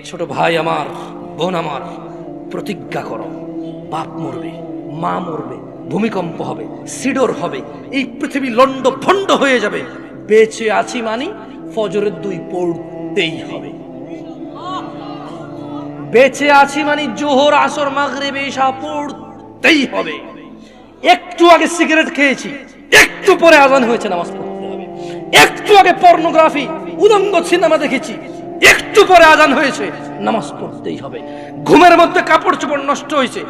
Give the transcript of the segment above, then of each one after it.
ছোট ভাই আমার, বোন আমার, প্রতিজ্ঞা করো, বাপ মরবে, মা মরবে, ভূমিকম্প হবে, সিডর হবে, এই পৃথিবী লন্ড ভন্ড হয়ে যাবে, বেঁচে আছি মানি ফজরের 2 পড়তেই হবে। বেঁচে আছি মানে জোহর, আসর, মাগরিব, ইশা পড়তেই হবে। একটু আগে সিগারেট খেয়েছি, একটু পরে আজান হয়েছে, নামাজ পড়তে হবে। একটু আগে পর্নোগ্রাফি, উলঙ্গ সিনেমা দেখেছি, একটু পরে আজান হয়েছে, নামাজ পড়তেই হবে। ঘুমের মধ্যে কাপড় চোপড় নষ্ট হয়েছে,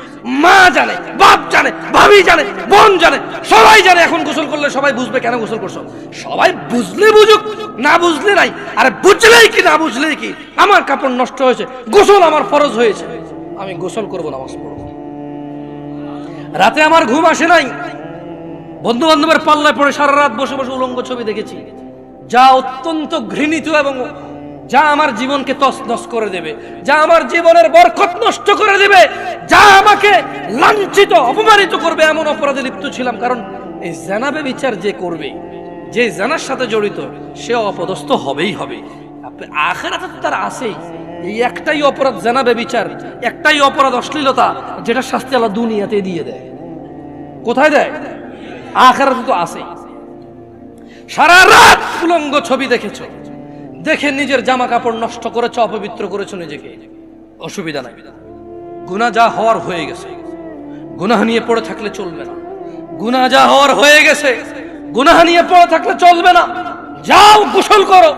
মা জানে, বাপ জানে, ভাবি জানে, বোন জানে, সবাই জানে। এখন গোসল করলে সবাই বুঝবে কেন গোসল করছো। সবাই বুঝলে বুঝুক, না বুঝলে নাই। আরে বুঝলেই কি না বুঝলেই কি, আমার কাপড় নষ্ট হয়েছে, গোসল আমার ফরজ হয়েছে, আমি গোসল করবো, নামাজ পড়বো। রাতে আমার ঘুম আসে নাই, বন্ধু বান্ধবের পাল্লায় পড়ে সারা রাত বসে বসে উলঙ্গ ছবি দেখেছি, যা অত্যন্ত ঘৃণিত এবং যা আমার জীবনকে তছনছ করে দেবে, যা আমার জীবনের বরকত নষ্ট করে দেবে, যা আমাকে লাঞ্ছিত অপমানিত করবে, এমন অপরাধে লিপ্ত ছিলাম। কারণ এই জানাবে বিচার যে করবে, যে জানার সাথে জড়িত, সে অপদস্থ হবেই হবে। আখিরাতে তো তার আছেই। এই একটাই অপরাধ জানাবে বিচার, একটাই অপরাধ অশ্লীলতা, যেটা শাস্তি আল্লাহ দুনিয়াতে দিয়ে দেয়। কোথায় দেয়? আখিরাতে তো আছেই। সারা রাত উলঙ্গ ছবি দেখেছো, দেখে নিজের জামা কাপড় নষ্ট করেছো, অপবিত্র করেছো নিজেকে, অসুবিধা নাই। গুনাহ যা হওয়ার হয়ে গেছে, গুনাহ নিয়ে পড়ে থাকলে চলবে না। গুনাহ যা হওয়ার হয়ে গেছে, গুনাহ নিয়ে পড়ে থাকলে চলবে না। যাও গোসল করো,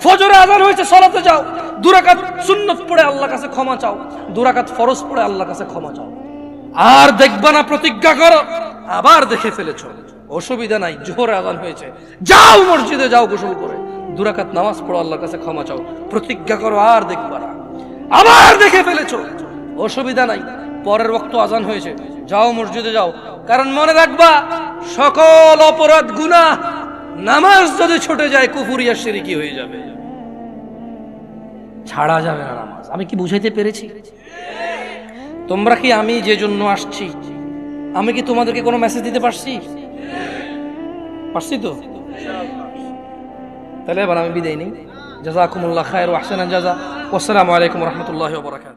ফজরে আযান হয়েছে, সালাতে যাও, 2 রাকাত সুন্নাত পড়ে আল্লাহর কাছে ক্ষমা চাও, 2 রাকাত ফরজ পড়ে আল্লাহর কাছে ক্ষমা চাও। আর দেখবা না, প্রতিজ্ঞা করো। আবার দেখে ফেলেছো, অসুবিধা নাই, জোহর আযান হয়েছে, যাও মসজিদে, যাও গোসল করে 2 রাকাত নামাজ পড়ো, আল্লাহর কাছে ক্ষমা চাও, প্রতিজ্ঞা করো। আর দেখবা না। আবার দেখে ফেলেছো, অসুবিধা নাই, পরের ওয়াক্ত আযান হয়েছে, যাও মসজিদে যাও। কারণ মনে রাখবা, সকল অপরাধ গুনাহ নামাজ যদি ছুটে যায় কুফরিয়া শিরকি হয়ে যাবে, ছাড়া যাবে না নামাজ। আমি কি বুঝাইতে পেরেছি? তোমরা কি, আমি যে জন্য আসছি, আমি কি তোমাদেরকে কোনো মেসেজ দিতে পারছি? পারছি তো? তাহলে এবার আমি বিদায় নিই। জাযাকুমুল্লাহ খায়র ওয়া আহসানাল জাযা। ওয়াসসালামু আলাইকুম ওয়া রাহমাতুল্লাহি ওয়া বারাকাতুহু।